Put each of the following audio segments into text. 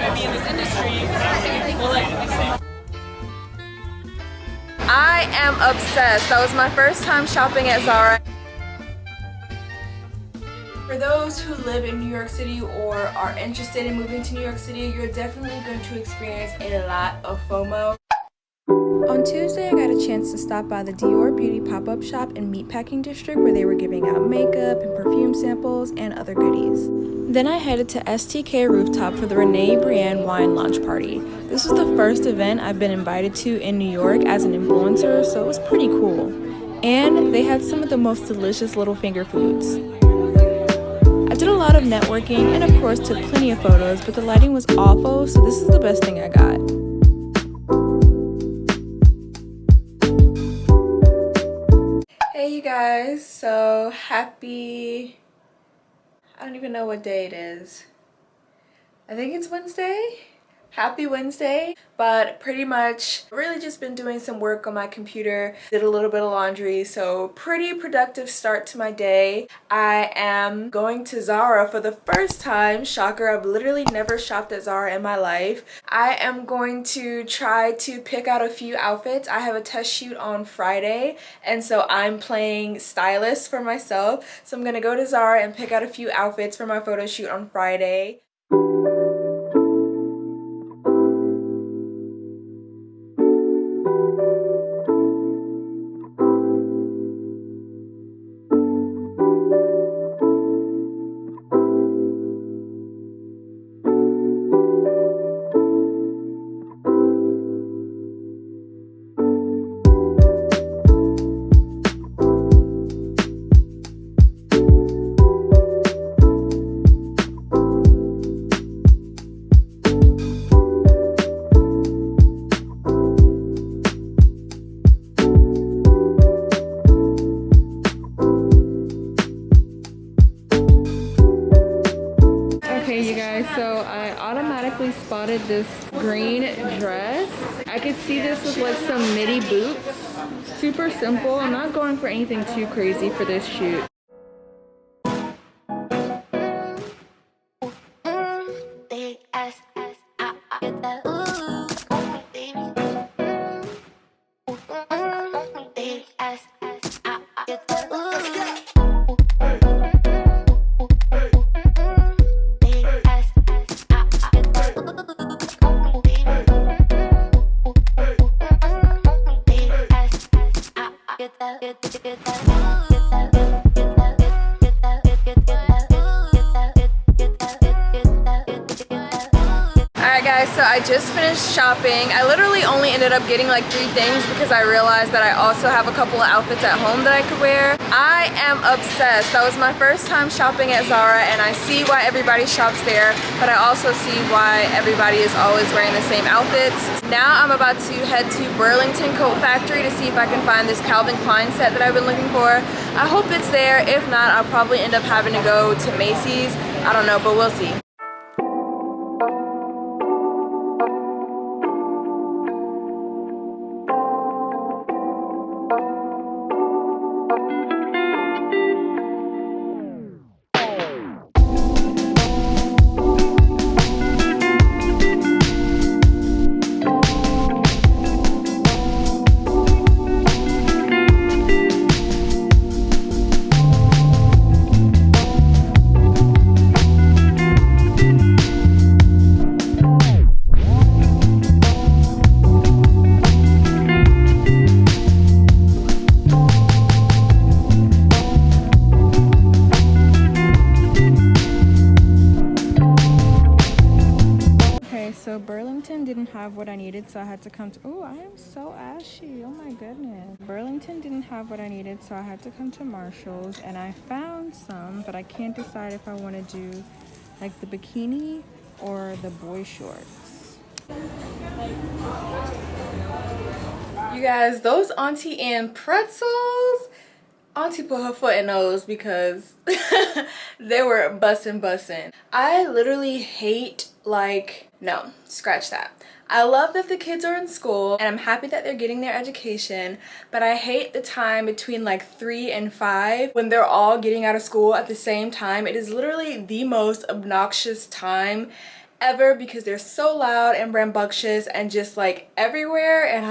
to be in this industry, will let I am obsessed. That was my first time shopping at Zara. For those who live in New York City or are interested in moving to New York City, you're definitely going to experience a lot of FOMO. On Tuesday, I got a chance to stop by the Dior Beauty pop-up shop in Meatpacking District where they were giving out makeup and perfume samples and other goodies. Then I headed to STK Rooftop for the Renee Brienne wine launch party. This was the first event I've been invited to in New York as an influencer, so it was pretty cool. And they had some of the most delicious little finger foods. I did a lot of networking and of course took plenty of photos, but the lighting was awful, so this is the best thing I got. Hey you guys, so happy, I don't even know what day it is. I think it's Wednesday. Happy Wednesday. But pretty much really just been doing some work on my computer, did a little bit of laundry, so pretty productive start to my day. I am going to Zara for the first time. Shocker, I've literally never shopped at Zara in my life. I am going to try to pick out a few outfits. I have a test shoot on Friday, and so I'm playing stylist for myself. So I'm gonna go to Zara and pick out a few outfits for my photo shoot on Friday. Okay you guys, so I automatically spotted this green dress. I could see this with like some midi boots. Super simple. I'm not going for anything too crazy for this shoot. Alright guys, so I just finished shopping. I literally only ended up getting like 3 things because I realized that I also have a couple of outfits at home that I could wear. I am obsessed. That was my first time shopping at Zara and I see why everybody shops there, but I also see why everybody is always wearing the same outfits. Now I'm about to head to Burlington Coat Factory to see if I can find this Calvin Klein set that I've been looking for. I hope it's there. If not, I'll probably end up having to go to Macy's. I don't know, but we'll see. So Burlington didn't have what I needed, so I had to come to, oh, I am so ashy, oh my goodness. Burlington didn't have what I needed, so I had to come to Marshall's, and I found some, but I can't decide if I want to do like the bikini or the boy shorts. You guys, those Auntie Anne pretzels, Auntie put her foot in those because they were bussin'. I literally hate, like, no, scratch that. I love that the kids are in school and I'm happy that they're getting their education, but I hate the time between like 3 and 5 when they're all getting out of school at the same time. It is literally the most obnoxious time ever because they're so loud and rambunctious and just like everywhere, and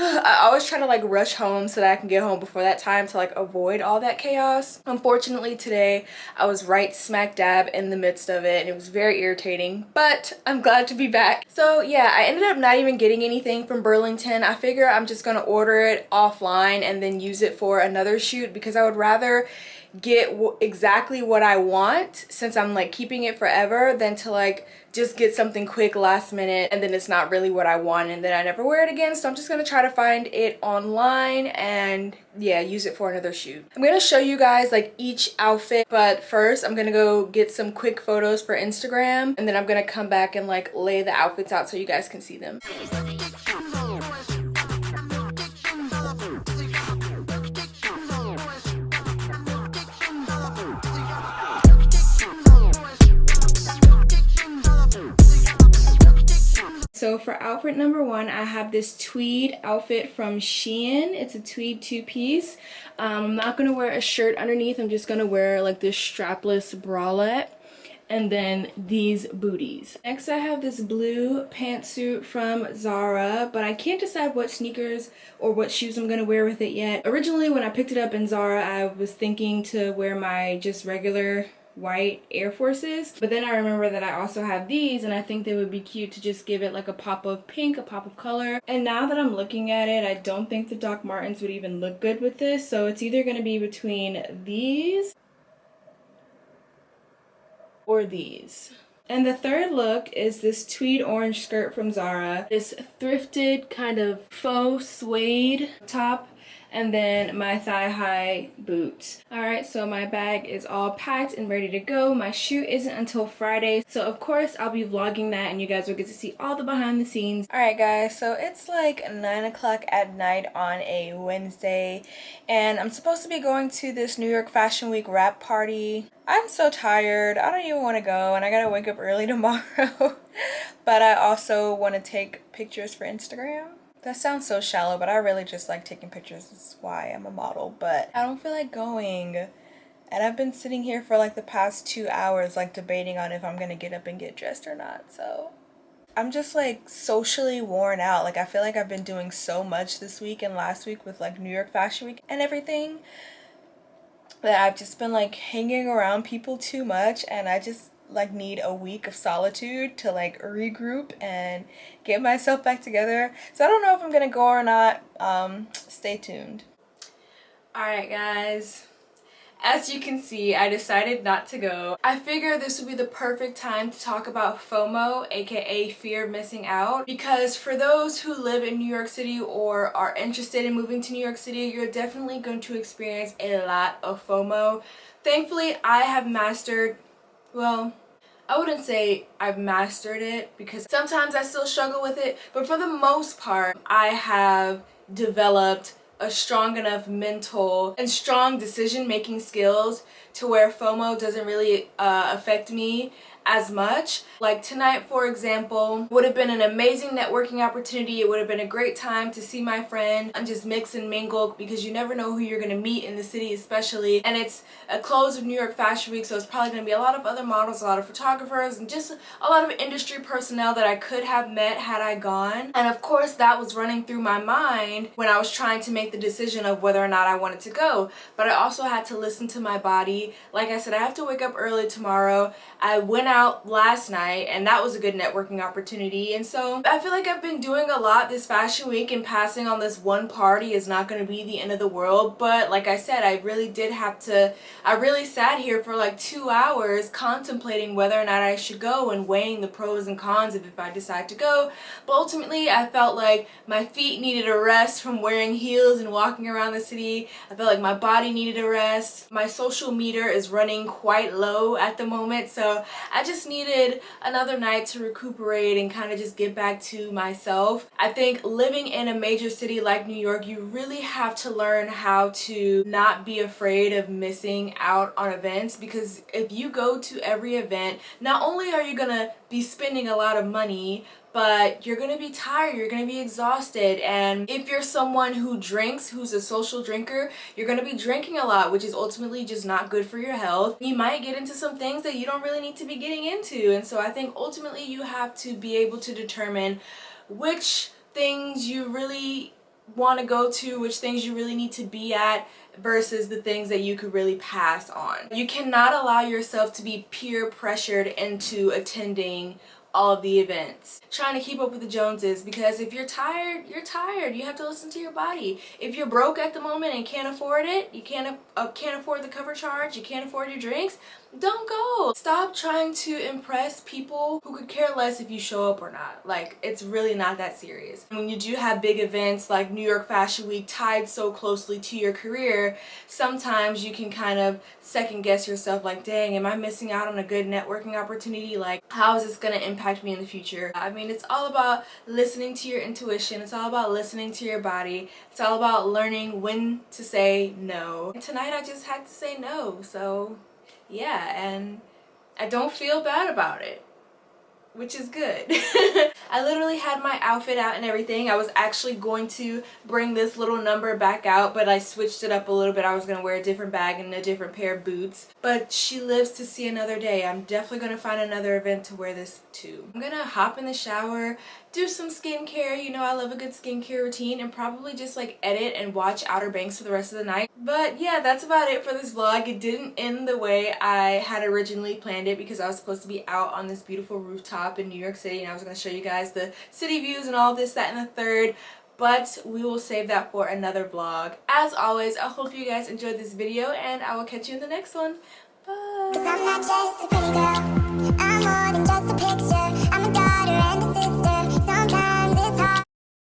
I always try to like rush home so that I can get home before that time to like avoid all that chaos. Unfortunately today I was right smack dab in the midst of it and it was very irritating, but I'm glad to be back. So yeah, I ended up not even getting anything from Burlington. I figure I'm just gonna order it offline and then use it for another shoot because I would rather get exactly what I want since I'm like keeping it forever than to like just get something quick last minute and then it's not really what I want and then I never wear it again. So I'm just gonna try to find it online and yeah, use it for another shoot. I'm gonna show you guys like each outfit, but first I'm gonna go get some quick photos for Instagram and then I'm gonna come back and like lay the outfits out so you guys can see them. So for outfit number one, I have this tweed outfit from Shein. It's a tweed two-piece. I'm not going to wear a shirt underneath. I'm just going to wear like this strapless bralette and then these booties. Next, I have this blue pantsuit from Zara, but I can't decide what sneakers or what shoes I'm going to wear with it yet. Originally, when I picked it up in Zara, I was thinking to wear my just regular white Air Forces, but then I remember that I also have these and I think they would be cute to just give it like a pop of pink, a pop of color. And now that I'm looking at it, I don't think the Doc Martens would even look good with this, so it's either going to be between these or these. And the third look is this tweed orange skirt from Zara, this thrifted kind of faux suede top, and then my thigh-high boots. Alright, so my bag is all packed and ready to go. My shoot isn't until Friday, so of course I'll be vlogging that and you guys will get to see all the behind the scenes. Alright guys, so it's like 9 o'clock at night on a Wednesday, and I'm supposed to be going to this New York Fashion Week wrap party. I'm so tired, I don't even want to go, and I gotta wake up early tomorrow. But I also want to take pictures for Instagram. That sounds so shallow, but I really just like taking pictures. That's why I'm a model, but I don't feel like going. And I've been sitting here for like the past 2 hours like debating on if I'm gonna get up and get dressed or not, so I'm just like socially worn out. Like I feel like I've been doing so much this week and last week with like New York Fashion Week and everything that I've just been like hanging around people too much, and I just like need a week of solitude to like regroup and get myself back together. So I don't know if I'm gonna go or not. Stay tuned. Alright guys, as you can see, I decided not to go. I figured this would be the perfect time to talk about FOMO, aka fear of missing out, because for those who live in New York City or are interested in moving to New York City, you're definitely going to experience a lot of FOMO. Thankfully, I have mastered, well, I wouldn't say I've mastered it because sometimes I still struggle with it, but for the most part, I have developed a strong enough mental and strong decision-making skills to where FOMO doesn't really affect me as much. Like tonight, for example, would have been an amazing networking opportunity. It would have been a great time to see my friend and just mix and mingle, because you never know who you're gonna meet in the city, especially, and it's a close of New York Fashion Week, so it's probably gonna be a lot of other models, a lot of photographers, and just a lot of industry personnel that I could have met had I gone. And of course that was running through my mind when I was trying to make the decision of whether or not I wanted to go, but I also had to listen to my body. Like I said, I have to wake up early tomorrow. I went out last night and that was a good networking opportunity, and so I feel like I've been doing a lot this fashion week, and passing on this one party is not going to be the end of the world. But like I said, I really sat here for like 2 hours contemplating whether or not I should go and weighing the pros and cons of if I decide to go. But ultimately I felt like my feet needed a rest from wearing heels and walking around the city. I felt like my body needed a rest. My social meter is running quite low at the moment, so I just needed another night to recuperate and kind of just get back to myself. I think living in a major city like New York, you really have to learn how to not be afraid of missing out on events, because if you go to every event, not only are you gonna be spending a lot of money, but you're gonna be tired, you're gonna be exhausted, and if you're someone who drinks, who's a social drinker, you're gonna be drinking a lot, which is ultimately just not good for your health. You might get into some things that you don't really need to be getting into, and so I think ultimately you have to be able to determine which things you really want to go to, which things you really need to be at versus the things that you could really pass on. You cannot allow yourself to be peer pressured into attending all of the events, trying to keep up with the Joneses, because if you're tired, you're tired. You have to listen to your body. If you're broke at the moment and can't afford it, you can't afford the cover charge, you can't afford your drinks, don't go. Stop trying to impress people who could care less if you show up or not. Like, it's really not that serious. When you do have big events like New York Fashion Week tied so closely to your career, sometimes you can kind of second guess yourself, like, dang, am I missing out on a good networking opportunity? Like, how is this gonna impact me in the future? I mean, it's all about listening to your intuition. It's all about listening to your body. It's all about learning when to say no. And tonight I just had to say no, so yeah, and I don't feel bad about it, which is good. I literally had my outfit out and everything. I was actually going to bring this little number back out, but I switched it up a little bit. I was going to wear a different bag and a different pair of boots, but she lives to see another day. I'm definitely going to find another event to wear this to. I'm going to hop in the shower, do some skincare. You know, I love a good skincare routine, and probably just like edit and watch Outer Banks for the rest of the night. But yeah, that's about it for this vlog. It didn't end the way I had originally planned it, because I was supposed to be out on this beautiful rooftop in New York City, and I was going to show you guys the city views and all this, that, and the third. But we will save that for another vlog. As always, I hope you guys enjoyed this video, and I will catch you in the next one. Bye! 'Cause I'm not just a pretty girl, I'm more than just a picture.